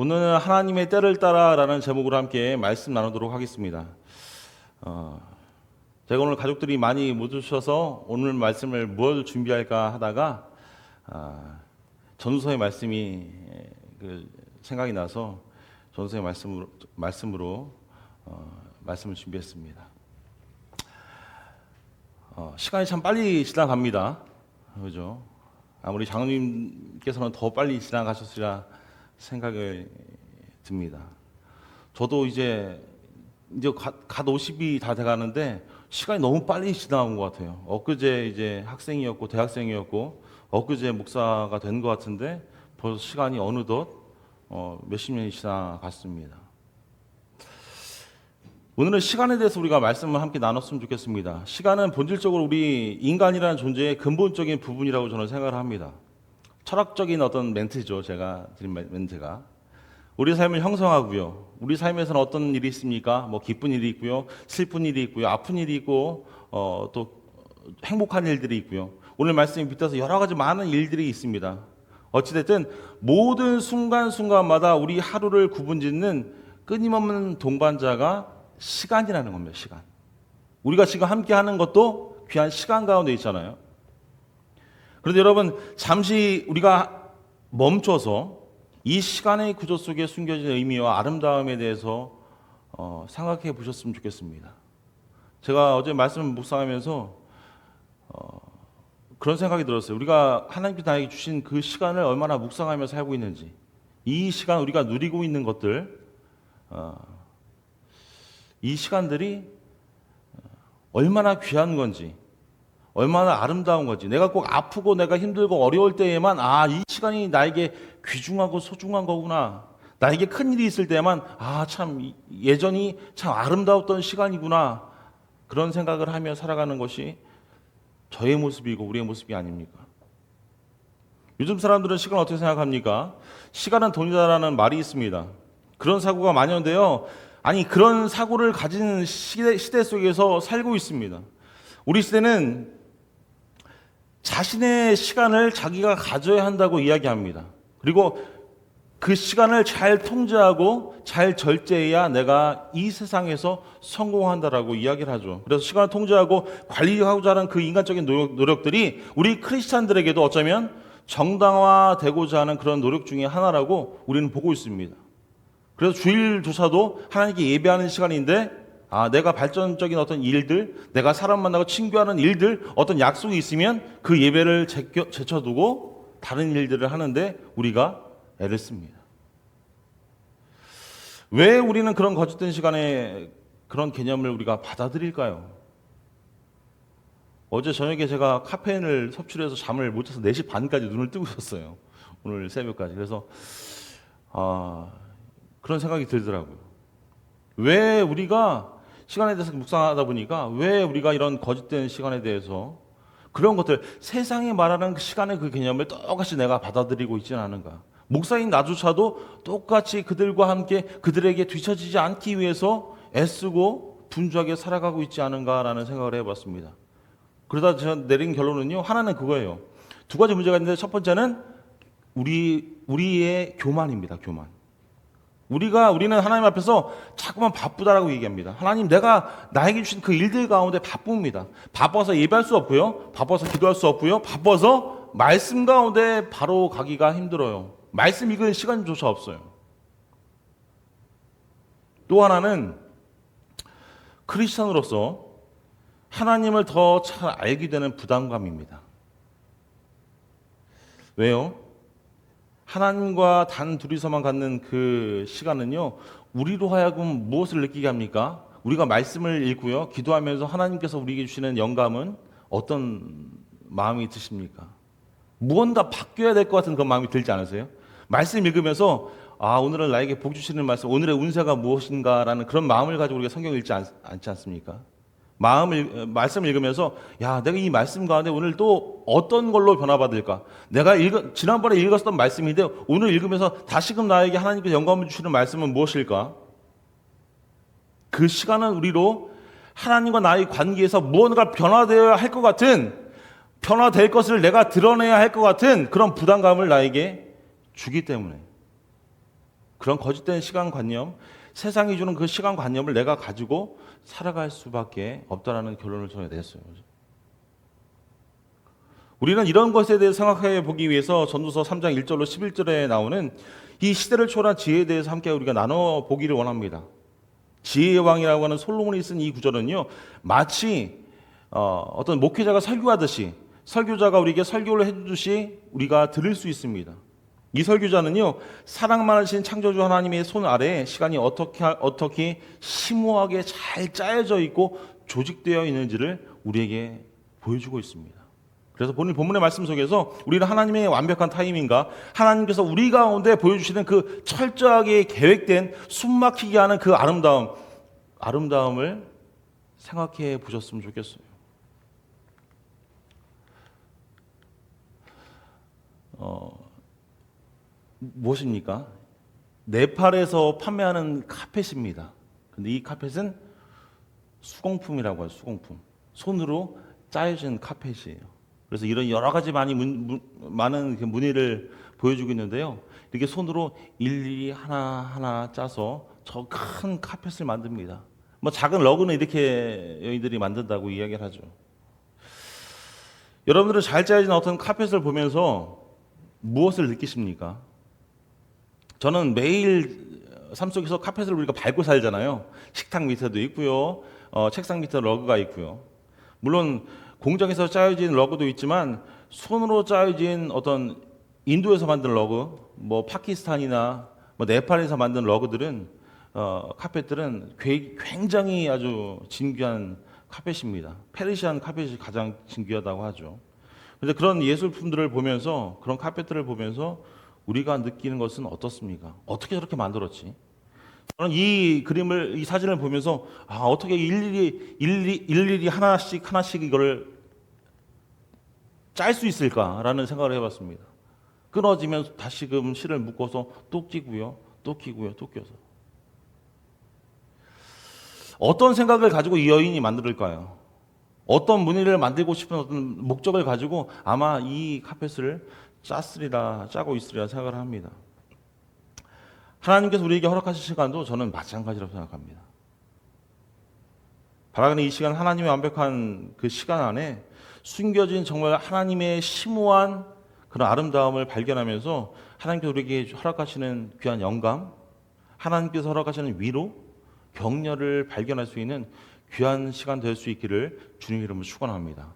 오늘은 하나님의 때를 따라라는 제목으로 함께 말씀 나누도록 하겠습니다. 제가 오늘 가족들이 많이 못 오셔서 오늘 말씀을 뭘 준비할까 하다가 전도서의 말씀이 생각이 나서 전도서의 말씀으로 말씀을 준비했습니다. 시간이 참 빨리 지나갑니다. 그죠? 아무리 장로님께서는 더 빨리 지나가셨으리라 생각이 듭니다. 저도 이제 갓 50이 다 돼가는데 시간이 너무 빨리 지나간 것 같아요. 엊그제 이제 학생이었고 대학생이었고 엊그제 목사가 된 것 같은데 벌써 시간이 어느덧 몇십 년이 지나갔습니다. 오늘은 시간에 대해서 우리가 말씀을 함께 나눴으면 좋겠습니다. 시간은 본질적으로 우리 인간이라는 존재의 근본적인 부분이라고 저는 생각을 합니다. 철학적인 어떤 멘트죠. 제가 드린 멘트가. 우리 삶을 형성하고요. 우리 삶에서는 어떤 일이 있습니까? 뭐 기쁜 일이 있고요. 슬픈 일이 있고요. 아픈 일이 있고 또 행복한 일들이 있고요. 오늘 말씀에 빗대서 여러 가지 많은 일들이 있습니다. 어찌됐든 모든 순간순간마다 우리 하루를 구분짓는 끊임없는 동반자가 시간이라는 겁니다. 시간. 우리가 지금 함께 하는 것도 귀한 시간 가운데 있잖아요. 그런데 여러분, 잠시 우리가 멈춰서 이 시간의 구조 속에 숨겨진 의미와 아름다움에 대해서 생각해 보셨으면 좋겠습니다. 제가 어제 말씀을 묵상하면서 그런 생각이 들었어요. 우리가 하나님께서 나에게 주신 그 시간을 얼마나 묵상하며 살고 있는지, 이 시간 우리가 누리고 있는 것들, 이 시간들이 얼마나 귀한 건지, 얼마나 아름다운 건지, 내가 꼭 아프고 내가 힘들고 어려울 때에만 이 시간이 나에게 귀중하고 소중한 거구나, 나에게 큰일이 있을 때만 참 예전이 참 아름다웠던 시간이구나, 그런 생각을 하며 살아가는 것이 저의 모습이고 우리의 모습이 아닙니까? 요즘 사람들은 시간을 어떻게 생각합니까? 시간은 돈이다라는 말이 있습니다. 그런 사고가 만연되어 그런 사고를 가진 시대 속에서 살고 있습니다. 우리 시대는 자신의 시간을 자기가 가져야 한다고 이야기합니다. 그리고 그 시간을 잘 통제하고 잘 절제해야 내가 이 세상에서 성공한다라고 이야기를 하죠. 그래서 시간을 통제하고 관리하고자 하는 그 인간적인 노력들이 우리 크리스찬들에게도 어쩌면 정당화되고자 하는 그런 노력 중에 하나라고 우리는 보고 있습니다. 그래서 주일조차도 하나님께 예배하는 시간인데 내가 발전적인 어떤 일들, 내가 사람 만나고 친교하는 일들, 어떤 약속이 있으면 그 예배를 제쳐두고 다른 일들을 하는데 우리가 애를 씁니다. 왜 우리는 그런 거짓된 시간에 그런 개념을 우리가 받아들일까요? 어제 저녁에 제가 카페인을 섭취해서 잠을 못 자서 4시 반까지 눈을 뜨고 있었어요. 오늘 새벽까지. 그래서 그런 생각이 들더라고요. 왜 우리가 시간에 대해서 묵상하다 보니까 왜 우리가 이런 거짓된 시간에 대해서 그런 것들, 세상이 말하는 그 시간의 그 개념을 똑같이 내가 받아들이고 있지는 않은가? 목사인 나조차도 똑같이 그들과 함께 그들에게 뒤처지지 않기 위해서 애쓰고 분주하게 살아가고 있지 않은가라는 생각을 해봤습니다. 그러다 제가 내린 결론은요, 하나는 그거예요. 두 가지 문제가 있는데 첫 번째는 우리의 교만입니다. 교만. 우리는 하나님 앞에서 자꾸만 바쁘다라고 얘기합니다. 하나님, 내가 나에게 주신 그 일들 가운데 바쁩니다. 바빠서 예배할 수 없고요. 바빠서 기도할 수 없고요. 바빠서 말씀 가운데 바로 가기가 힘들어요. 말씀 읽을 시간조차 없어요. 또 하나는 크리스천으로서 하나님을 더 잘 알게 되는 부담감입니다. 왜요? 하나님과 단 둘이서만 갖는 그 시간은요, 우리로 하여금 무엇을 느끼게 합니까? 우리가 말씀을 읽고요, 기도하면서 하나님께서 우리에게 주시는 영감은 어떤 마음이 드십니까? 무언가 바뀌어야 될 것 같은 그런 마음이 들지 않으세요? 말씀 읽으면서 오늘은 나에게 복 주시는 말씀, 오늘의 운세가 무엇인가라는 그런 마음을 가지고 우리가 성경 읽지 않지 않습니까? 말씀을 읽으면서 내가 이 말씀 가운데 오늘 또 어떤 걸로 변화받을까? 내가 지난번에 읽었던 말씀인데 오늘 읽으면서 다시금 나에게 하나님께서 영감을 주시는 말씀은 무엇일까? 그 시간은 우리로 하나님과 나의 관계에서 무언가 변화되어야 할 것 같은, 변화될 것을 내가 드러내야 할 것 같은 그런 부담감을 나에게 주기 때문에 그런 거짓된 시간관념, 세상이 주는 그 시간관념을 내가 가지고 살아갈 수밖에 없다라는 결론을 저는 냈어요. 우리는 이런 것에 대해 생각해 보기 위해서 전도서 3장 1절로 11절에 나오는 이 시대를 초월한 지혜에 대해서 함께 우리가 나눠 보기를 원합니다. 지혜의 왕이라고 하는 솔로몬이 쓴 이 구절은요, 마치 어떤 목회자가 설교하듯이, 설교자가 우리에게 설교를 해주듯이 우리가 들을 수 있습니다. 이 설교자는요, 사랑 많으신 창조주 하나님의 손 아래에 시간이 어떻게 심오하게 잘 짜여져 있고 조직되어 있는지를 우리에게 보여주고 있습니다. 그래서 본문의 말씀 속에서 우리는 하나님의 완벽한 타이밍과 하나님께서 우리 가운데 보여주시는 그 철저하게 계획된 숨막히게 하는 그 아름다움을 생각해 보셨으면 좋겠어요. 무엇입니까? 네팔에서 판매하는 카펫입니다. 근데 이 카펫은 수공품이라고 해요. 수공품. 손으로 짜여진 카펫이에요. 그래서 이런 여러 가지 많은 그 무늬를 보여주고 있는데요. 이렇게 손으로 일일이 하나하나 짜서 저 큰 카펫을 만듭니다. 뭐 작은 러그는 이렇게 여인들이 만든다고 이야기를 하죠. 여러분들은 잘 짜여진 어떤 카펫을 보면서 무엇을 느끼십니까? 저는 매일 삶 속에서 카펫을 우리가 밟고 살잖아요. 식탁 밑에도 있고요. 책상 밑에 러그가 있고요. 물론 공장에서 짜여진 러그도 있지만 손으로 짜여진 어떤 인도에서 만든 러그, 뭐 파키스탄이나 뭐 네팔에서 만든 러그들은 카펫들은 굉장히 아주 진귀한 카펫입니다. 페르시안 카펫이 가장 진귀하다고 하죠. 그런데 그런 예술품들을 보면서, 그런 카펫들을 보면서 우리가 느끼는 것은 어떻습니까? 어떻게 저렇게 만들었지? 저는 이 사진을 보면서 어떻게 일일이 하나씩 이거를 짤 수 있을까라는 생각을 해봤습니다. 끊어지면 다시금 실을 묶어서 또 끼고요, 또 끼고요, 또 껴서. 어떤 생각을 가지고 이 여인이 만들까요? 어떤 무늬를 만들고 싶은 어떤 목적을 가지고 아마 이 카펫을 짜고 있으리라 생각을 합니다. 하나님께서 우리에게 허락하신 시간도 저는 마찬가지라고 생각합니다. 바라는 이 시간, 하나님의 완벽한 그 시간 안에 숨겨진 정말 하나님의 심오한 그런 아름다움을 발견하면서 하나님께서 우리에게 허락하시는 귀한 영감, 하나님께서 허락하시는 위로, 격려를 발견할 수 있는 귀한 시간 될 수 있기를 주님 이름으로 축원합니다.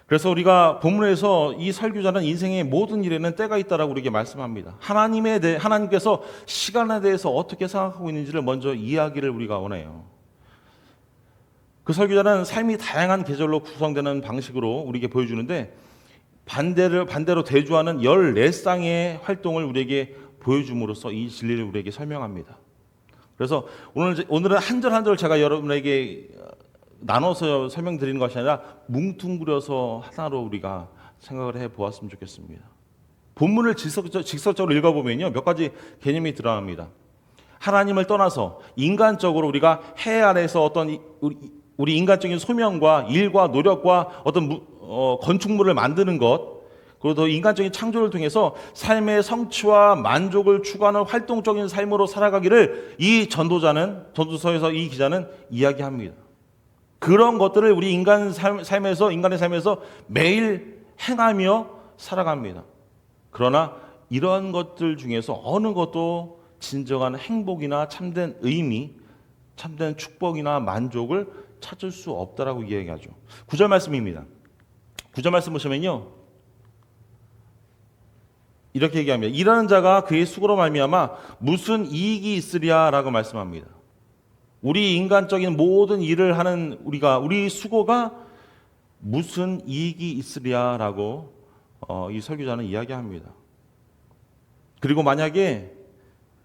그래서 우리가 본문에서 이 설교자는 인생의 모든 일에는 때가 있다라고 우리에게 말씀합니다. 하나님께서 시간에 대해서 어떻게 생각하고 있는지를 먼저 이야기를 우리가 원해요. 그 설교자는 삶이 다양한 계절로 구성되는 방식으로 우리에게 보여주는데 반대로 대조하는 14쌍의 활동을 우리에게 보여줌으로써 이 진리를 우리에게 설명합니다. 그래서 오늘은 한 절 한 절 제가 여러분에게 나눠서 설명드리는 것이 아니라 뭉뚱그려서 하나로 우리가 생각을 해보았으면 좋겠습니다. 본문을 직설적으로 읽어보면요, 몇 가지 개념이 드러납니다. 하나님을 떠나서 인간적으로 우리가 해 아래서 어떤 우리 인간적인 소명과 일과 노력과 어떤 건축물을 만드는 것, 그리고 더 인간적인 창조를 통해서 삶의 성취와 만족을 추구하는 활동적인 삶으로 살아가기를 이 전도서에서 이 기자는 이야기합니다. 그런 것들을 우리 인간의 삶에서 매일 행하며 살아갑니다. 그러나 이런 것들 중에서 어느 것도 진정한 행복이나 참된 의미, 참된 축복이나 만족을 찾을 수 없다라고 이야기하죠. 9절 말씀입니다. 9절 말씀 보시면요, 이렇게 얘기합니다. 일하는 자가 그의 수고로 말미암아 무슨 이익이 있으랴라고 말씀합니다. 우리 인간적인 모든 일을 하는 우리 수고가 무슨 이익이 있으랴라고 이 설교자는 이야기합니다. 그리고 만약에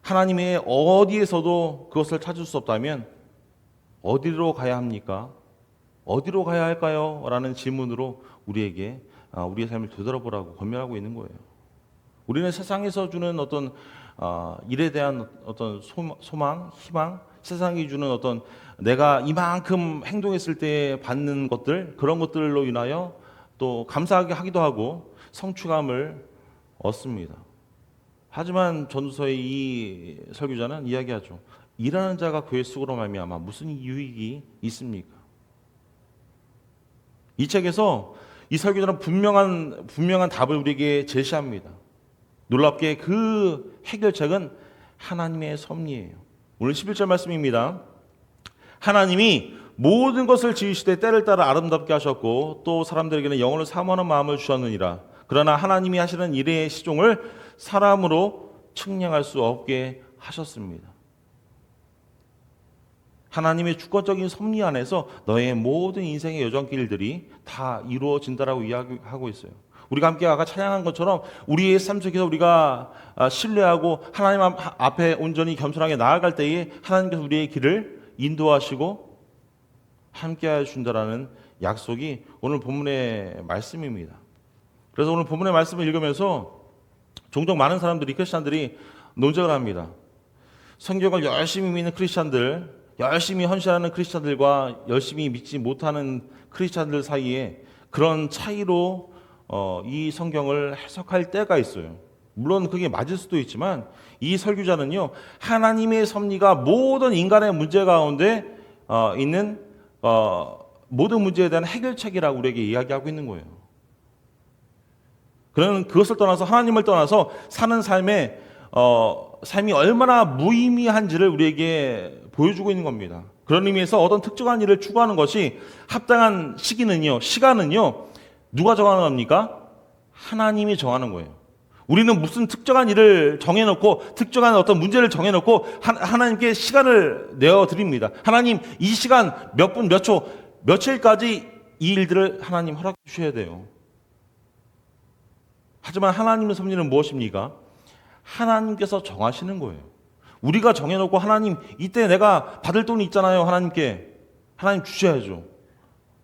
하나님의 어디에서도 그것을 찾을 수 없다면 어디로 가야 합니까? 어디로 가야 할까요? 라는 질문으로 우리에게 우리의 삶을 되돌아보라고 권면하고 있는 거예요. 우리는 세상에서 주는 어떤 일에 대한 어떤 소망, 희망, 세상이 주는 어떤 내가 이만큼 행동했을 때 받는 것들, 그런 것들로 인하여 또 감사하게 하기도 하고 성취감을 얻습니다. 하지만 전도서의 이 설교자는 이야기하죠. 일하는 자가 교회 속으로 말미암아 무슨 유익이 있습니까? 이 책에서 이 설교자는 분명한 답을 우리에게 제시합니다. 놀랍게 그 해결책은 하나님의 섭리예요. 오늘 11절 말씀입니다. 하나님이 모든 것을 지으시되 때를 따라 아름답게 하셨고 또 사람들에게는 영혼을 사모하는 마음을 주셨느니라. 그러나 하나님이 하시는 일의 시종을 사람으로 측량할 수 없게 하셨습니다. 하나님의 주권적인 섭리 안에서 너의 모든 인생의 여정길들이 다 이루어진다라고 이야기하고 있어요. 우리가 함께 아까 찬양한 것처럼 우리의 삶 속에서 우리가 신뢰하고 하나님 앞에 온전히 겸손하게 나아갈 때에 하나님께서 우리의 길을 인도하시고 함께하여 준다라는 약속이 오늘 본문의 말씀입니다. 그래서 오늘 본문의 말씀을 읽으면서 종종 많은 사람들이, 크리스찬들이 논쟁을 합니다. 성경을 열심히 믿는 크리스찬들, 열심히 헌신하는 크리스찬들과 열심히 믿지 못하는 크리스찬들 사이에 그런 차이로 이 성경을 해석할 때가 있어요. 물론 그게 맞을 수도 있지만 이 설교자는요, 하나님의 섭리가 모든 인간의 문제 가운데 있는 모든 문제에 대한 해결책이라고 우리에게 이야기하고 있는 거예요. 그는 그것을 떠나서, 하나님을 떠나서 사는 삶이 얼마나 무의미한지를 우리에게 보여주고 있는 겁니다. 그런 의미에서 어떤 특정한 일을 추구하는 것이 합당한 시간은요, 누가 정하는 겁니까? 하나님이 정하는 거예요. 우리는 무슨 특정한 일을 정해놓고, 특정한 어떤 문제를 정해놓고 하나님께 시간을 내어드립니다. 하나님, 이 시간 몇 분, 몇 초, 며칠까지 이 일들을 하나님 허락해 주셔야 돼요. 하지만 하나님의 섭리는 무엇입니까? 하나님께서 정하시는 거예요. 우리가 정해놓고 하나님, 이때 내가 받을 돈이 있잖아요. 하나님 주셔야죠.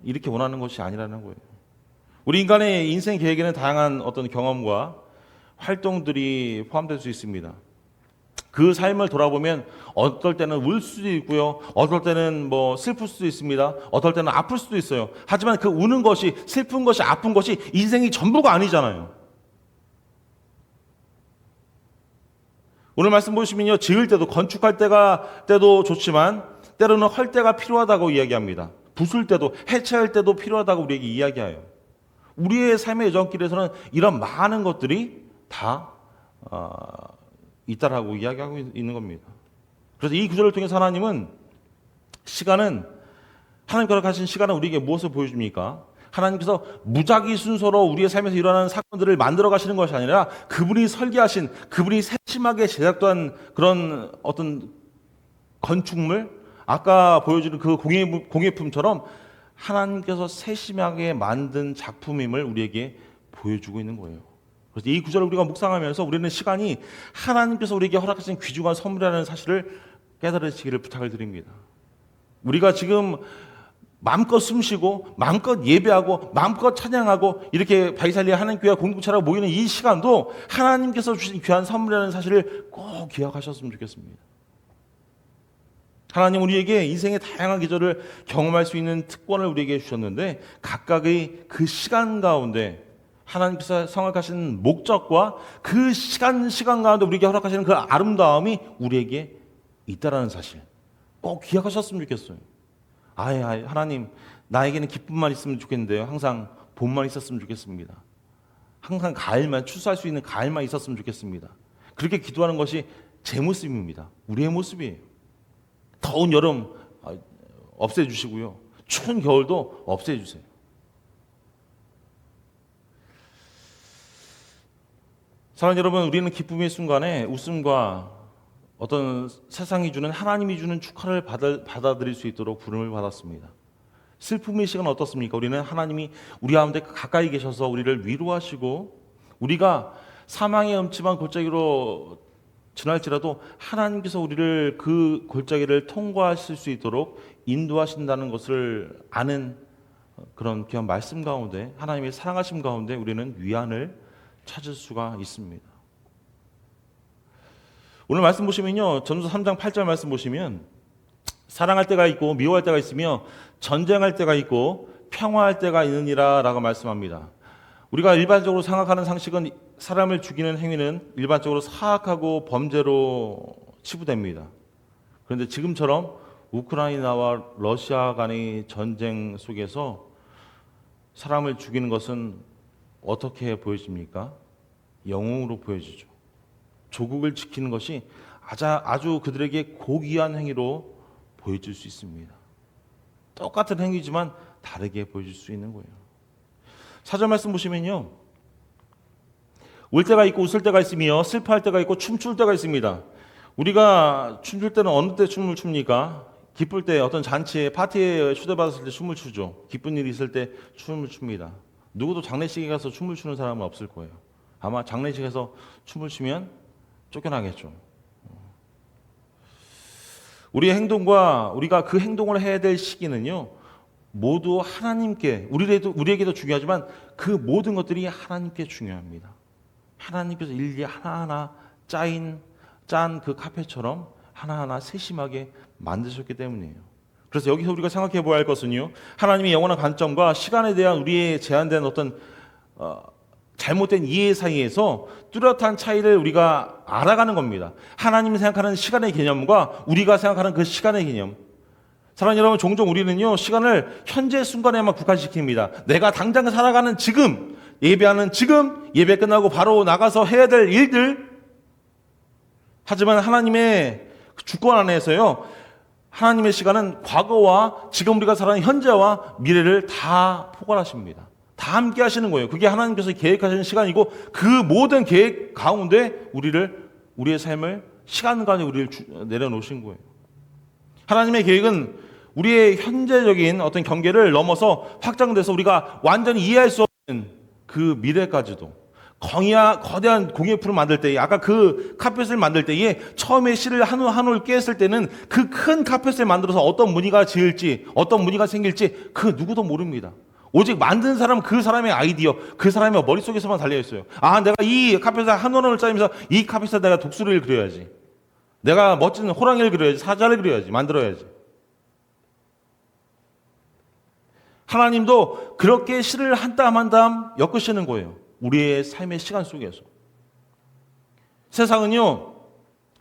이렇게 원하는 것이 아니라는 거예요. 우리 인간의 인생 계획에는 다양한 어떤 경험과 활동들이 포함될 수 있습니다. 그 삶을 돌아보면 어떨 때는 울 수도 있고요. 어떨 때는 슬플 수도 있습니다. 어떨 때는 아플 수도 있어요. 하지만 그 우는 것이, 슬픈 것이, 아픈 것이 인생이 전부가 아니잖아요. 오늘 말씀 보시면요, 지을 때도, 건축할 때도 좋지만 때로는 헐 때가 필요하다고 이야기합니다. 부술 때도, 해체할 때도 필요하다고 우리에게 이야기해요. 우리의 삶의 여정길에서는 이런 많은 것들이 다 있다라고 이야기하고 있는 겁니다. 그래서 이 구절을 통해서 하나님은 하나님께서 가신 시간은 우리에게 무엇을 보여줍니까? 하나님께서 무작위 순서로 우리의 삶에서 일어나는 사건들을 만들어 가시는 것이 아니라 그분이 설계하신, 그분이 세심하게 제작한 그런 어떤 건축물, 아까 보여주는 그 공예품처럼 하나님께서 세심하게 만든 작품임을 우리에게 보여주고 있는 거예요. 그래서 이 구절을 우리가 묵상하면서 우리는 시간이 하나님께서 우리에게 허락하신 귀중한 선물이라는 사실을 깨달으시기를 부탁을 드립니다. 우리가 지금 마음껏 숨쉬고 마음껏 예배하고 마음껏 찬양하고 이렇게 바이살리아 하나님교회 공동체라고 모이는 이 시간도 하나님께서 주신 귀한 선물이라는 사실을 꼭 기억하셨으면 좋겠습니다. 하나님 우리에게 인생의 다양한 계절을 경험할 수 있는 특권을 우리에게 주셨는데 각각의 그 시간 가운데 하나님께서 성악하신 목적과 그 시간 가운데 우리에게 허락하시는 그 아름다움이 우리에게 있다라는 사실 꼭 기억하셨으면 좋겠어요. 하나님, 나에게는 기쁨만 있으면 좋겠는데요. 항상 봄만 있었으면 좋겠습니다. 항상 가을만, 추수할 수 있는 가을만 있었으면 좋겠습니다. 그렇게 기도하는 것이 제 모습입니다. 우리의 모습이에요. 더운 여름 없애주시고요. 추운 겨울도 없애주세요. 사랑하는 여러분, 우리는 기쁨의 순간에 웃음과 어떤 세상이 주는, 하나님이 주는 축하를 받아들일 수 있도록 부름을 받았습니다. 슬픔의 시간은 어떻습니까? 우리는 하나님이 우리 가운데 가까이 계셔서 우리를 위로하시고 우리가 사망의 음침한 골짜기로 지날지라도 하나님께서 우리를 그 골짜기를 통과하실 수 있도록 인도하신다는 것을 아는 그런 귀한 말씀 가운데, 하나님의 사랑하심 가운데 우리는 위안을 찾을 수가 있습니다. 오늘 말씀 보시면요, 전도서 3장 8절 말씀 보시면 사랑할 때가 있고 미워할 때가 있으며 전쟁할 때가 있고 평화할 때가 있느니라 라고 말씀합니다. 우리가 일반적으로 생각하는 상식은 사람을 죽이는 행위는 일반적으로 사악하고 범죄로 치부됩니다. 그런데 지금처럼 우크라이나와 러시아 간의 전쟁 속에서 사람을 죽이는 것은 어떻게 보여집니까? 영웅으로 보여지죠. 조국을 지키는 것이 아주 그들에게 고귀한 행위로 보여질 수 있습니다. 똑같은 행위지만 다르게 보여질 수 있는 거예요. 사절 말씀 보시면요, 울 때가 있고 웃을 때가 있으며 슬퍼할 때가 있고 춤출 때가 있습니다. 우리가 춤출 때는 어느 때 춤을 춥니까? 기쁠 때, 어떤 잔치에 파티에 초대받았을 때 춤을 추죠. 기쁜 일이 있을 때 춤을 춥니다. 누구도 장례식에 가서 춤을 추는 사람은 없을 거예요. 아마 장례식에서 춤을 추면 쫓겨나겠죠. 우리의 행동과 우리가 그 행동을 해야 될 시기는요, 모두 하나님께, 우리에게도 중요하지만 그 모든 것들이 하나님께 중요합니다. 하나님께서 일일이 하나하나 짠 그 카페처럼 하나하나 세심하게 만드셨기 때문이에요. 그래서 여기서 우리가 생각해 보아야 할 것은요, 하나님의 영원한 관점과 시간에 대한 우리의 제한된 어떤 잘못된 이해 사이에서 뚜렷한 차이를 우리가 알아가는 겁니다. 하나님이 생각하는 시간의 개념과 우리가 생각하는 그 시간의 개념. 사랑하는 여러분, 종종 우리는요, 시간을 현재 순간에만 국한시킵니다. 내가 당장 살아가는 지금, 예배하는 지금, 예배 끝나고 바로 나가서 해야 될 일들. 하지만 하나님의 주권 안에서요, 하나님의 시간은 과거와 지금 우리가 살아가는 현재와 미래를 다 포괄하십니다. 다 함께 하시는 거예요. 그게 하나님께서 계획하시는 시간이고, 그 모든 계획 가운데 우리의 삶을, 시간까지 우리를 내려놓으신 거예요. 하나님의 계획은 우리의 현재적인 어떤 경계를 넘어서 확장돼서 우리가 완전히 이해할 수 없는 그 미래까지도, 거대한 공예품을 만들 때에, 아까 그 카펫을 만들 때에 처음에 실을 한 올 꿰었을 때는 그 큰 카펫을 만들어서 어떤 무늬가 지을지, 어떤 무늬가 생길지 그 누구도 모릅니다. 오직 만든 사람, 그 사람의 아이디어, 그 사람의 머릿속에서만 달려있어요. 내가 이 카펫을 한 원을 짜면서 이 카펫에 내가 독수리를 그려야지, 내가 멋진 호랑이를 그려야지, 사자를 그려야지, 만들어야지. 하나님도 그렇게 실을 한 땀 한 땀 엮으시는 거예요. 우리의 삶의 시간 속에서. 세상은요,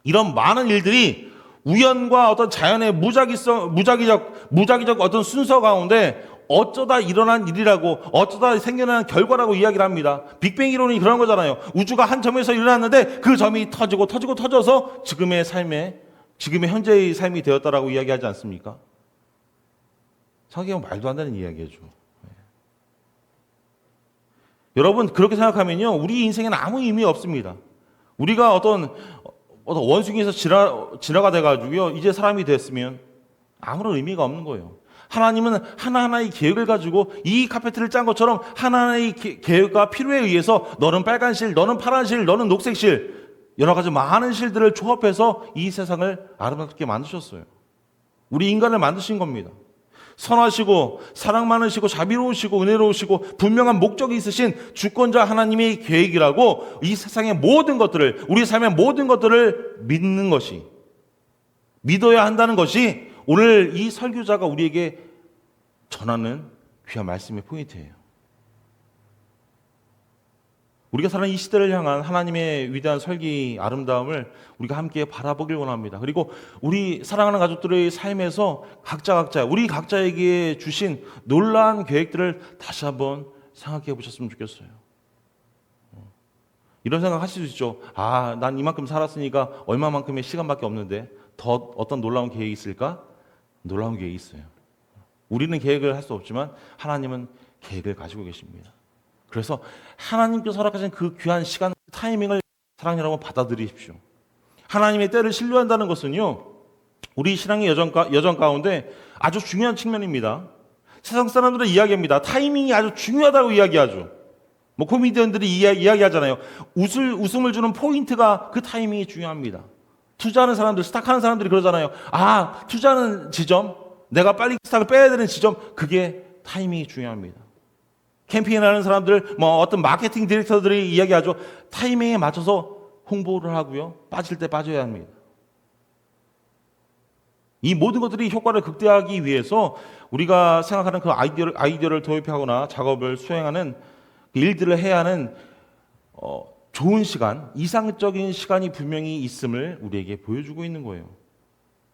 이런 많은 일들이 우연과 어떤 자연의 무작위적 어떤 순서 가운데 어쩌다 일어난 일이라고, 어쩌다 생겨난 결과라고 이야기를 합니다. 빅뱅 이론이 그런 거잖아요. 우주가 한 점에서 일어났는데 그 점이 터져서 지금의 현재의 삶이 되었다라고 이야기하지 않습니까? 성경은 말도 안 되는 이야기죠. 여러분, 그렇게 생각하면요, 우리 인생에는 아무 의미 없습니다. 우리가 어떤 원숭이에서 진화가 돼가지고요, 이제 사람이 됐으면 아무런 의미가 없는 거예요. 하나님은 하나하나의 계획을 가지고 이 카페트를 짠 것처럼 하나하나의 계획과 필요에 의해서 너는 빨간 실, 너는 파란 실, 너는 녹색 실, 여러 가지 많은 실들을 조합해서 이 세상을 아름답게 만드셨어요. 우리 인간을 만드신 겁니다. 선하시고 사랑 많으시고 자비로우시고 은혜로우시고 분명한 목적이 있으신 주권자 하나님의 계획이라고 이 세상의 모든 것들을, 우리 삶의 모든 것들을 믿는 것이, 믿어야 한다는 것이 오늘 이 설교자가 우리에게 전하는 귀한 말씀의 포인트예요. 우리가 사는 이 시대를 향한 하나님의 위대한 설계의 아름다움을 우리가 함께 바라보길 원합니다. 그리고 우리 사랑하는 가족들의 삶에서 각자 우리 각자에게 주신 놀라운 계획들을 다시 한번 생각해 보셨으면 좋겠어요. 이런 생각 하실 수 있죠. 난 이만큼 살았으니까 얼마만큼의 시간밖에 없는데 더 어떤 놀라운 계획이 있을까? 놀라운 계획이 있어요. 우리는 계획을 할 수 없지만 하나님은 계획을 가지고 계십니다. 그래서 하나님께서 허락하신 그 귀한 시간, 타이밍을 사랑하는 여러분 받아들이십시오. 하나님의 때를 신뢰한다는 것은요, 우리 신앙의 여정 가운데 아주 중요한 측면입니다. 세상 사람들은 이야기합니다. 타이밍이 아주 중요하다고 이야기하죠. 코미디언들이 이야기하잖아요. 웃음을 주는 포인트가 그 타이밍이 중요합니다. 투자하는 사람들, 스탁하는 사람들이 그러잖아요. 투자하는 지점, 내가 빨리 스탁을 빼야 되는 지점, 그게 타이밍이 중요합니다. 캠페인하는 사람들, 어떤 마케팅 디렉터들이 이야기하죠. 타이밍에 맞춰서 홍보를 하고요, 빠질 때 빠져야 합니다. 이 모든 것들이 효과를 극대화하기 위해서 우리가 생각하는 그 아이디어를 도입하거나 작업을 수행하는 그 일들을 해야 하는 좋은 시간, 이상적인 시간이 분명히 있음을 우리에게 보여주고 있는 거예요.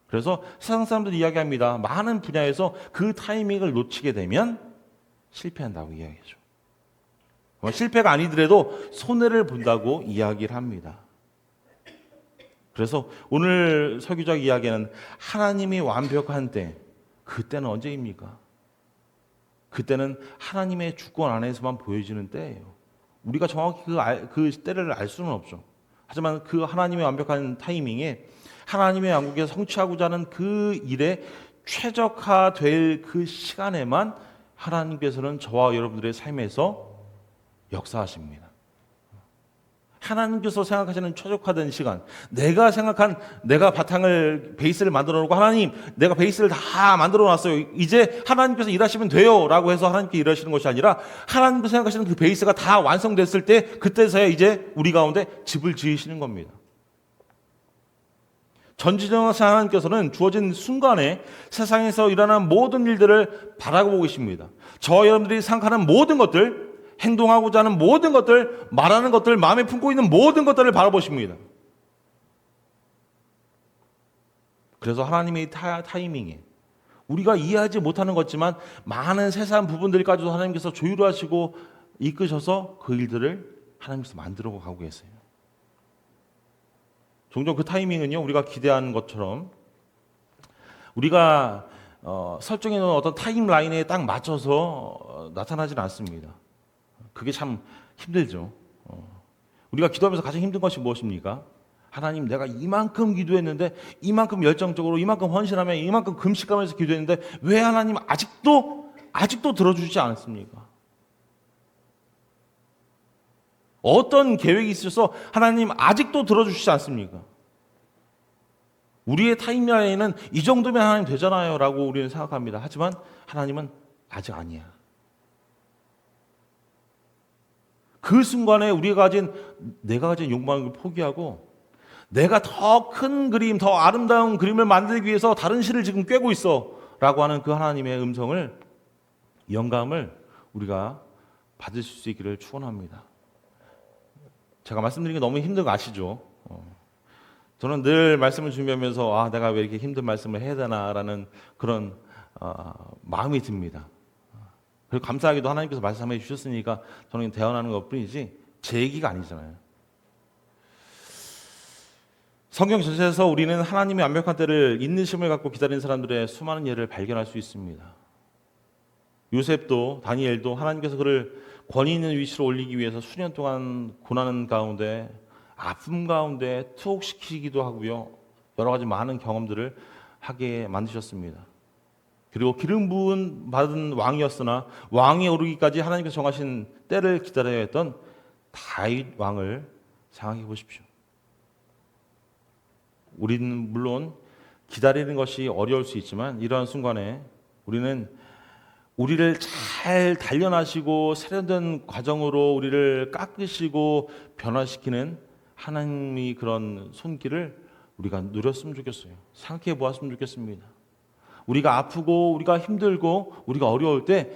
그래서 세상 사람들이 이야기합니다. 많은 분야에서 그 타이밍을 놓치게 되면 실패한다고 이야기하죠. 실패가 아니더라도 손해를 본다고 이야기를 합니다. 그래서 오늘 설교자 이야기는 하나님이 완벽한 때, 그때는 언제입니까? 그때는 하나님의 주권 안에서만 보여지는 때예요. 우리가 정확히 그 때를 알 수는 없죠. 하지만 그 하나님의 완벽한 타이밍에 하나님의 왕국에서 성취하고자 하는 그 일에 최적화될 그 시간에만 하나님께서는 저와 여러분들의 삶에서 역사하십니다. 하나님께서 생각하시는 최적화된 시간, 내가 생각한 내가 베이스를 만들어 놓고 하나님 내가 베이스를 다 만들어 놨어요. 이제 하나님께서 일하시면 돼요 라고 해서 하나님께 일하시는 것이 아니라 하나님께서 생각하시는 그 베이스가 다 완성됐을 때 그때서야 이제 우리 가운데 집을 지으시는 겁니다. 전지전능하신 하나님께서는 주어진 순간에 세상에서 일어나는 모든 일들을 바라보고 계십니다. 저와 여러분들이 생각하는 모든 것들, 행동하고자 하는 모든 것들, 말하는 것들, 마음에 품고 있는 모든 것들을 바라보십니다. 그래서 하나님의 타이밍에 우리가 이해하지 못하는 것지만 많은 세세한 부분들까지도 하나님께서 조율하시고 이끄셔서 그 일들을 하나님께서 만들어 가고 계세요. 종종 그 타이밍은요, 우리가 기대하는 것처럼 우리가 설정해 놓은 어떤 타임라인에 딱 맞춰서 나타나지는 않습니다. 그게 참 힘들죠. 우리가 기도하면서 가장 힘든 것이 무엇입니까? 하나님, 내가 이만큼 기도했는데, 이만큼 열정적으로, 이만큼 헌신하며, 이만큼 금식하면서 기도했는데 왜 하나님 아직도 들어주지 않았습니까? 어떤 계획이 있어서 하나님 아직도 들어주시지 않습니까? 우리의 타임라인은 이 정도면 하나님 되잖아요 라고 우리는 생각합니다. 하지만 하나님은 아직 아니야. 그 순간에 내가 가진 욕망을 포기하고 내가 더 큰 그림, 더 아름다운 그림을 만들기 위해서 다른 실을 지금 꿰고 있어 라고 하는 그 하나님의 음성을, 영감을 우리가 받을 수 있기를 축원합니다. 제가 말씀드리는 게 너무 힘든 거 아시죠? 저는 늘 말씀을 준비하면서 내가 왜 이렇게 힘든 말씀을 해야 되나라는 그런 마음이 듭니다. 그리고 감사하게도 하나님께서 말씀해 주셨으니까 저는 대언하는 것뿐이지 제 얘기가 아니잖아요. 성경 전체에서 우리는 하나님의 완벽한 때를 인내심을 갖고 기다리는 사람들의 수많은 예를 발견할 수 있습니다. 요셉도 다니엘도 하나님께서 그를 권위 있는 위치로 올리기 위해서 수년 동안 고난 가운데, 아픔 가운데 투옥시키기도 하고요. 여러 가지 많은 경험들을 하게 만드셨습니다. 그리고 기름 부은 받은 왕이었으나 왕에 오르기까지 하나님께서 정하신 때를 기다려야 했던 다윗 왕을 생각해 보십시오. 우리는 물론 기다리는 것이 어려울 수 있지만 이러한 순간에 우리는 우리를 잘 단련하시고 세련된 과정으로 우리를 깎으시고 변화시키는 하나님의 그런 손길을 우리가 누렸으면 좋겠어요. 생각해 보았으면 좋겠습니다. 우리가 아프고 우리가 힘들고 우리가 어려울 때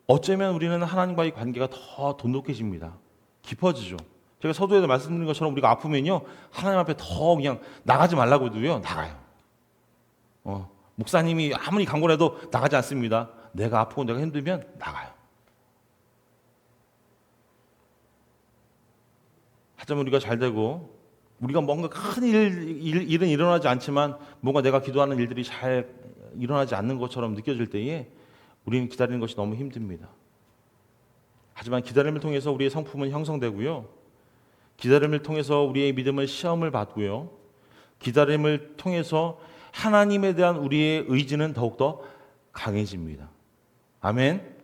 어쩌면 우리는 하나님과의 관계가 더 돈독해집니다. 깊어지죠. 제가 서두에도 말씀드린 것처럼 우리가 아프면요, 하나님 앞에 더 그냥 나가지 말라고 해도요, 나가요. 목사님이 아무리 강권해도 나가지 않습니다. 내가 아프고 내가 힘들면 나가요. 하지만 우리가 잘 되고 우리가 뭔가 큰 일은 일어나지 않지만 뭔가 내가 기도하는 일들이 잘 일어나지 않는 것처럼 느껴질 때에 우리는 기다리는 것이 너무 힘듭니다. 하지만 기다림을 통해서 우리의 성품은 형성되고요. 기다림을 통해서 우리의 믿음을 시험을 받고요. 기다림을 통해서 하나님에 대한 우리의 의지는 더욱더 강해집니다. 아멘.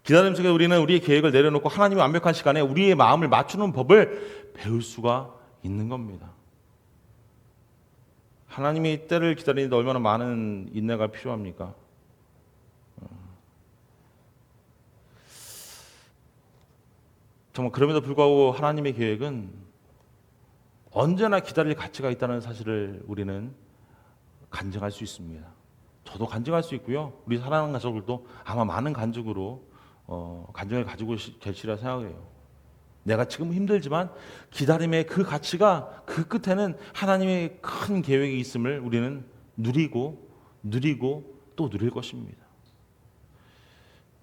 기다림 속에 우리는 우리의 계획을 내려놓고 하나님의 완벽한 시간에 우리의 마음을 맞추는 법을 배울 수가 있는 겁니다. 하나님의 때를 기다리는데 얼마나 많은 인내가 필요합니까? 정말 그럼에도 불구하고 하나님의 계획은 언제나 기다릴 가치가 있다는 사실을 우리는 간증할 수 있습니다. 저도 간증할 수 있고요. 우리 사랑하는 가족들도 아마 많은 간증으로 간증을 가지고 계시리라 생각해요. 내가 지금 힘들지만 기다림의 그 가치가 그 끝에는 하나님의 큰 계획이 있음을 우리는 누리고 또 누릴 것입니다.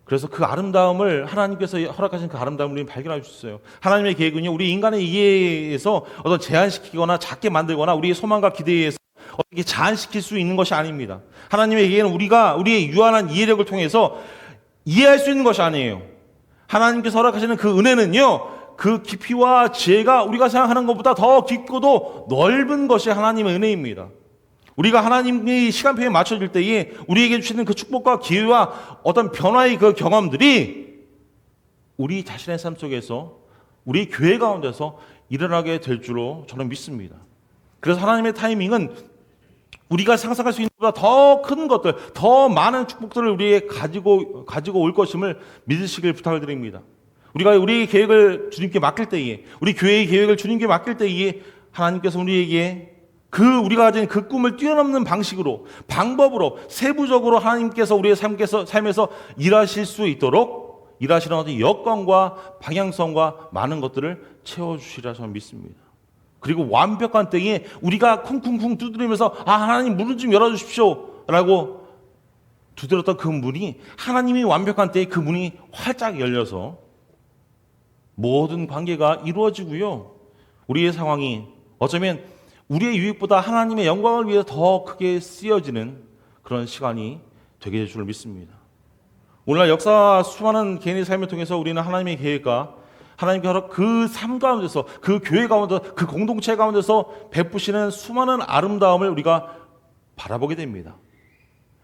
그래서 그 아름다움을 하나님께서 허락하신 그 아름다움을 우리는 발견할 수 있어요. 하나님의 계획은요, 우리 인간의 이해에서 어떤 제한시키거나 작게 만들거나 우리의 소망과 기대에 의해서 어떻게 제한시킬 수 있는 것이 아닙니다. 하나님의 계획은 우리의 유한한 이해력을 통해서 이해할 수 있는 것이 아니에요. 하나님께서 허락하시는 그 은혜는요, 그 깊이와 지혜가 우리가 생각하는 것보다 더 깊고도 넓은 것이 하나님의 은혜입니다. 우리가 하나님의 시간표에 맞춰질 때에 우리에게 주시는 그 축복과 기회와 어떤 변화의 그 경험들이 우리 자신의 삶 속에서 우리 교회 가운데서 일어나게 될 줄로 저는 믿습니다. 그래서 하나님의 타이밍은 우리가 상상할 수 있는 것보다 더 큰 것들, 더 많은 축복들을 우리에게 가지고 올 것임을 믿으시길 부탁을 드립니다. 우리가 우리의 계획을 주님께 맡길 때에, 우리 교회의 계획을 주님께 맡길 때에 하나님께서 우리에게 우리가 가진 그 꿈을 뛰어넘는 방식으로, 방법으로, 세부적으로 하나님께서 우리의 삶에서 일하실 수 있도록 일하시는 어떤 여건과 방향성과 많은 것들을 채워주시리라 저는 믿습니다. 그리고 완벽한 때에 우리가 쿵쿵쿵 두드리면서 하나님 문을 좀 열어주십시오 라고 두드렸던 그 문이 하나님이 완벽한 때에 그 문이 활짝 열려서 모든 관계가 이루어지고요. 우리의 상황이 어쩌면 우리의 유익보다 하나님의 영광을 위해 더 크게 쓰여지는 그런 시간이 되게 될 줄 믿습니다. 오늘날 역사 수많은 개인의 삶을 통해서 우리는 하나님의 계획과 하나님께서 그 삶 가운데서, 그 교회 가운데서, 그 공동체 가운데서 베푸시는 수많은 아름다움을 우리가 바라보게 됩니다.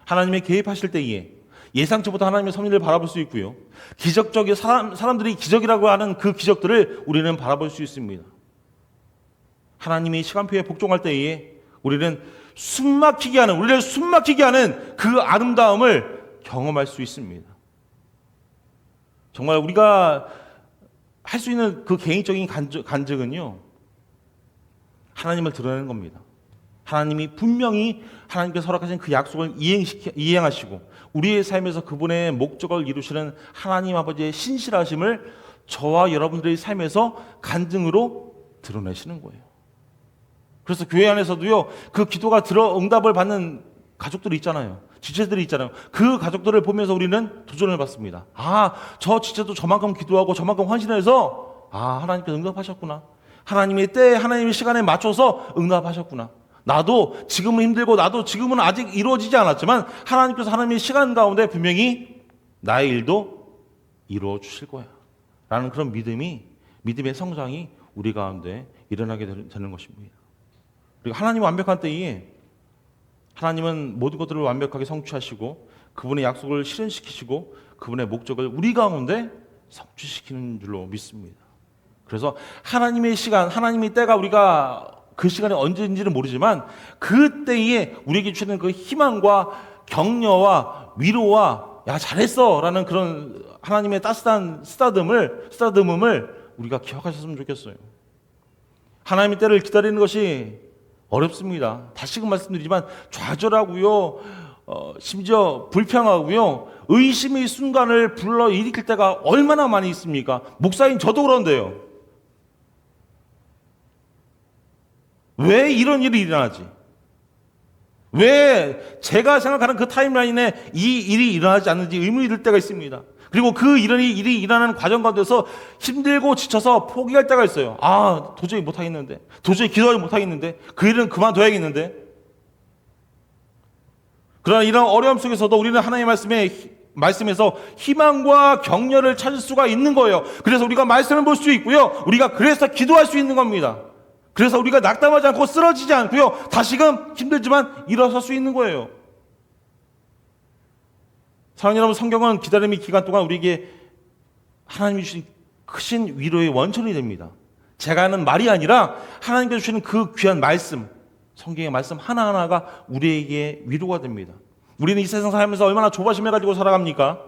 하나님의 개입하실 때에 예상치 못한 하나님의 섭리를 바라볼 수 있고요. 기적적인 사람들이 기적이라고 하는 그 기적들을 우리는 바라볼 수 있습니다. 하나님이 시간표에 복종할 때에 우리를 숨막히게 하는 그 아름다움을 경험할 수 있습니다. 정말 우리가 할 수 있는 그 개인적인 간증은요, 하나님을 드러내는 겁니다. 하나님이 분명히 하나님께서 허락하신 그 약속을 이행하시고 우리의 삶에서 그분의 목적을 이루시는 하나님 아버지의 신실하심을 저와 여러분들의 삶에서 간증으로 드러내시는 거예요. 그래서 교회 안에서도요, 그 기도가 응답을 받는 가족들이 있잖아요. 지체들이 있잖아요. 그 가족들을 보면서 우리는 도전을 받습니다. 저 지체도 저만큼 기도하고 저만큼 헌신해서 하나님께서 응답하셨구나. 하나님의 때에 하나님의 시간에 맞춰서 응답하셨구나. 나도 지금은 힘들고 나도 지금은 아직 이루어지지 않았지만 하나님께서 하나님의 시간 가운데 분명히 나의 일도 이루어 주실 거야 라는 그런 믿음의 성장이 우리 가운데 일어나게 되는 것입니다. 그리고 하나님 완벽한 때에 하나님은 모든 것들을 완벽하게 성취하시고 그분의 약속을 실현시키시고 그분의 목적을 우리 가운데 성취시키는 줄로 믿습니다. 그래서 하나님의 시간, 하나님의 때가 우리가 그 시간이 언제인지는 모르지만 그 때에 우리에게 주시는 그 희망과 격려와 위로와 잘했어 라는 그런 하나님의 따스한 쓰다듬음을 우리가 기억하셨으면 좋겠어요. 하나님의 때를 기다리는 것이 어렵습니다. 다시금 말씀드리지만 좌절하고요, 심지어 불평하고요, 의심의 순간을 불러일으킬 때가 얼마나 많이 있습니까? 목사인 저도 그런데요. 왜 이런 일이 일어나지? 왜 제가 생각하는 그 타임라인에 이 일이 일어나지 않는지 의문이 들 때가 있습니다. 그리고 그 일이 일어나는 과정 가운데서 힘들고 지쳐서 포기할 때가 있어요. 도저히 못하겠는데, 도저히 기도하지 못하겠는데, 그 일은 그만둬야겠는데. 그러나 이런 어려움 속에서도 우리는 하나님의 말씀에서 희망과 격려를 찾을 수가 있는 거예요. 그래서 우리가 말씀을 볼 수 있고요, 우리가 그래서 기도할 수 있는 겁니다. 그래서 우리가 낙담하지 않고 쓰러지지 않고요, 다시금 힘들지만 일어설 수 있는 거예요. 사랑하는 여러분, 성경은 기다림의 기간 동안 우리에게 하나님이 주신 크신 위로의 원천이 됩니다. 제가 하는 말이 아니라 하나님께서 주시는 그 귀한 말씀, 성경의 말씀 하나하나가 우리에게 위로가 됩니다. 우리는 이 세상 살면서 얼마나 조바심을 가지고 살아갑니까?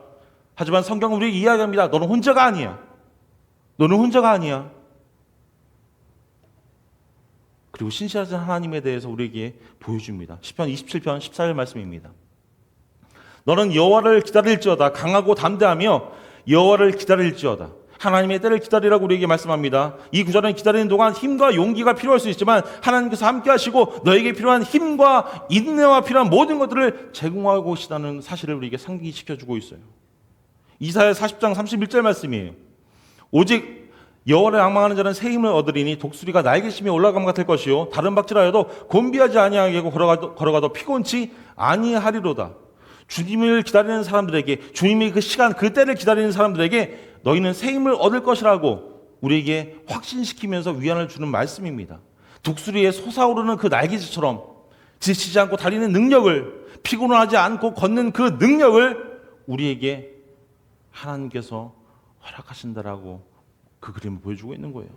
하지만 성경은 우리에게 이야기합니다. 너는 혼자가 아니야. 너는 혼자가 아니야. 그리고 신실하신 하나님에 대해서 우리에게 보여줍니다. 시편 27편 14절 말씀입니다. 너는 여호와를 기다릴지어다. 강하고 담대하며 여호와를 기다릴지어다. 하나님의 때를 기다리라고 우리에게 말씀합니다. 이 구절은 기다리는 동안 힘과 용기가 필요할 수 있지만 하나님께서 함께 하시고 너에게 필요한 힘과 인내와 필요한 모든 것들을 제공하고 계시다는 사실을 우리에게 상기시켜주고 있어요. 이사야 40장 31절 말씀이에요. 오직 여호와를 앙망하는 자는 새 힘을 얻으리니 독수리가 날개심에 올라감 같을 것이요 다른 박질하여도 곤비하지 아니하게 걸어가도 피곤치 아니하리로다. 주님을 기다리는 사람들에게, 주님의 그 시간 그 때를 기다리는 사람들에게 너희는 새 힘을 얻을 것이라고 우리에게 확신시키면서 위안을 주는 말씀입니다. 독수리의 솟아오르는 그 날개짓처럼 지치지 않고 달리는 능력을, 피곤하지 않고 걷는 그 능력을 우리에게 하나님께서 허락하신다라고 그 그림을 보여주고 있는 거예요.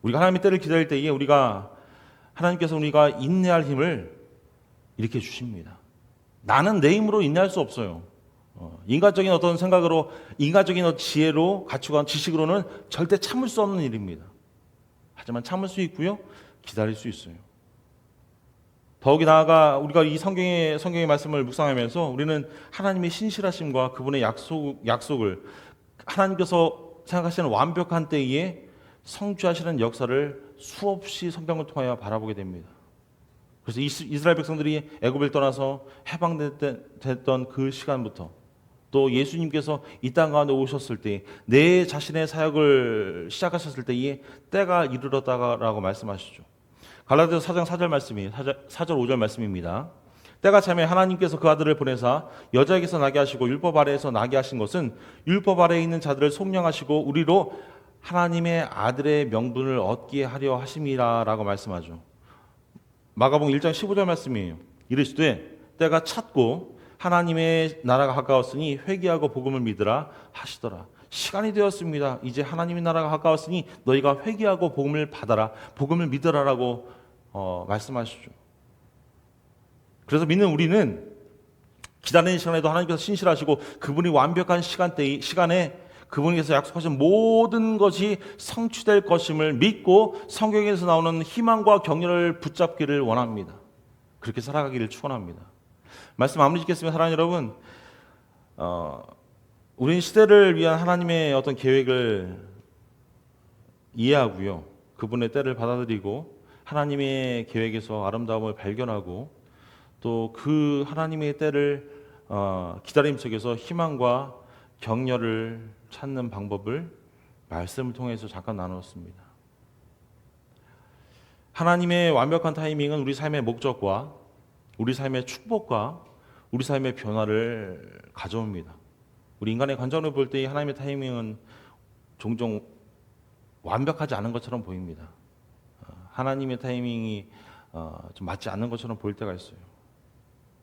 우리가 하나님의 때를 기다릴 때에 하나님께서 우리가 인내할 힘을 이렇게 주십니다. 나는 내 힘으로 인내할 수 없어요. 인간적인 어떤 생각으로, 인간적인 지혜로, 가치관, 지식으로는 절대 참을 수 없는 일입니다. 하지만 참을 수 있고요, 기다릴 수 있어요. 더욱이 나아가 우리가 이 성경의 말씀을 묵상하면서 우리는 하나님의 신실하심과 그분의 약속을 하나님께서 생각하시는 완벽한 때에 성취하시는 역사를 수없이 성경을 통하여 바라보게 됩니다. 그래서 이스라엘 백성들이 애굽을 떠나서 해방됐던 그 시간부터 또 예수님께서 이 땅 가운데 오셨을 때 내 자신의 사역을 시작하셨을 때에 때가 이르렀다라고 말씀하시죠. 갈라디아서 4장 4절 말씀이 4절 5절 말씀입니다. 때가 차면 하나님께서 그 아들을 보내사 여자에게서 나게 하시고 율법 아래에서 나게 하신 것은 율법 아래에 있는 자들을 속량하시고 우리로 하나님의 아들의 명분을 얻게 하려 하심이라라고 말씀하죠. 마가복음 1장 15절 말씀이에요. 이르시되 때가 찼고 하나님의 나라가 가까웠으니 회개하고 복음을 믿으라 하시더라. 시간이 되었습니다. 이제 하나님의 나라가 가까웠으니 너희가 회개하고 복음을 받아라, 복음을 믿으라라고 말씀하시죠. 그래서 믿는 우리는 기다리는 시간에도 하나님께서 신실하시고 그분이 완벽한 시간에 그분께서 약속하신 모든 것이 성취될 것임을 믿고 성경에서 나오는 희망과 격려를 붙잡기를 원합니다. 그렇게 살아가기를 축원합니다. 말씀 마무리 짓겠습니다. 사랑하는 여러분, 우리는 시대를 위한 하나님의 어떤 계획을 이해하고요, 그분의 때를 받아들이고 하나님의 계획에서 아름다움을 발견하고 또 그 하나님의 때를 기다림 속에서 희망과 격려를 찾는 방법을 말씀을 통해서 잠깐 나눴습니다. 하나님의 완벽한 타이밍은 우리 삶의 목적과 우리 삶의 축복과 우리 삶의 변화를 가져옵니다. 우리 인간의 관점으로 볼 때 하나님의 타이밍은 종종 완벽하지 않은 것처럼 보입니다. 하나님의 타이밍이 좀 맞지 않는 것처럼 보일 때가 있어요.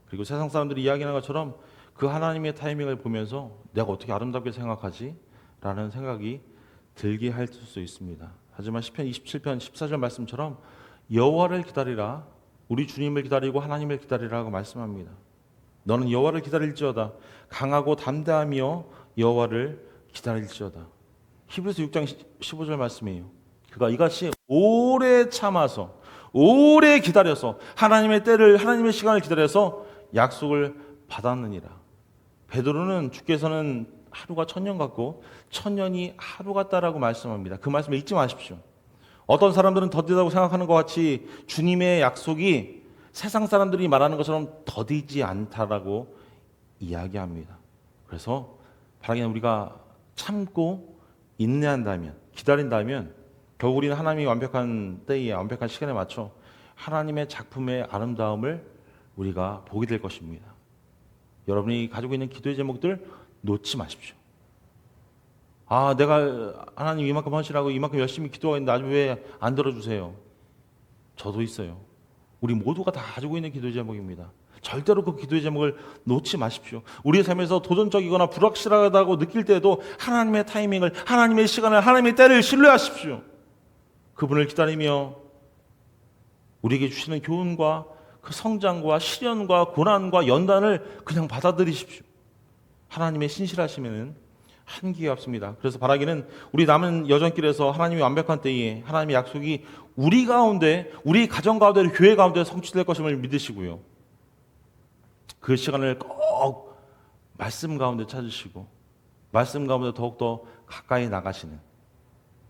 그리고 세상 사람들이 이야기하는 것처럼 그 하나님의 타이밍을 보면서 내가 어떻게 아름답게 생각하지? 라는 생각이 들게 할 수 있습니다. 하지만 시편 27편 14절 말씀처럼 여호와를 기다리라, 우리 주님을 기다리고 하나님을 기다리라고 말씀합니다. 너는 여호와를 기다릴지어다, 강하고 담대하며 여호와를 기다릴지어다. 히브리서 6장 15절 말씀이에요. 그가 이같이 오래 참아서 오래 기다려서 하나님의 때를, 하나님의 시간을 기다려서 약속을 받았느니라. 베드로는 주께서는 하루가 천년 같고 천년이 하루 같다라고 말씀합니다. 그 말씀을 잊지 마십시오. 어떤 사람들은 더디다고 생각하는 것 같이 주님의 약속이 세상 사람들이 말하는 것처럼 더디지 않다라고 이야기합니다. 그래서 바라기는 우리가 참고 인내한다면, 기다린다면 결국 우리는 하나님이 완벽한 때에 완벽한 시간에 맞춰 하나님의 작품의 아름다움을 우리가 보게 될 것입니다. 여러분이 가지고 있는 기도의 제목들 놓지 마십시오. 내가 하나님 이만큼 하시라고 이만큼 열심히 기도하고 있는데 아직 왜 안 들어주세요? 저도 있어요. 우리 모두가 다 가지고 있는 기도의 제목입니다. 절대로 그 기도의 제목을 놓지 마십시오. 우리의 삶에서 도전적이거나 불확실하다고 느낄 때에도 하나님의 타이밍을, 하나님의 시간을, 하나님의 때를 신뢰하십시오. 그분을 기다리며 우리에게 주시는 교훈과 그 성장과 시련과 고난과 연단을 그냥 받아들이십시오. 하나님의 신실하심에는 한계가 없습니다. 그래서 바라기는 우리 남은 여정길에서 하나님의 완벽한 때에 하나님의 약속이 우리 가운데, 우리 가정 가운데, 교회 가운데 성취될 것임을 믿으시고요, 그 시간을 꼭 말씀 가운데 찾으시고 말씀 가운데 더욱더 가까이 나가시는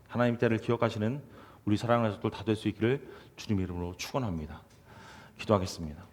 하나님 때를 기억하시는 우리 사랑하는 자들 다 될 수 있기를 주님 이름으로 축원합니다. 기도하겠습니다.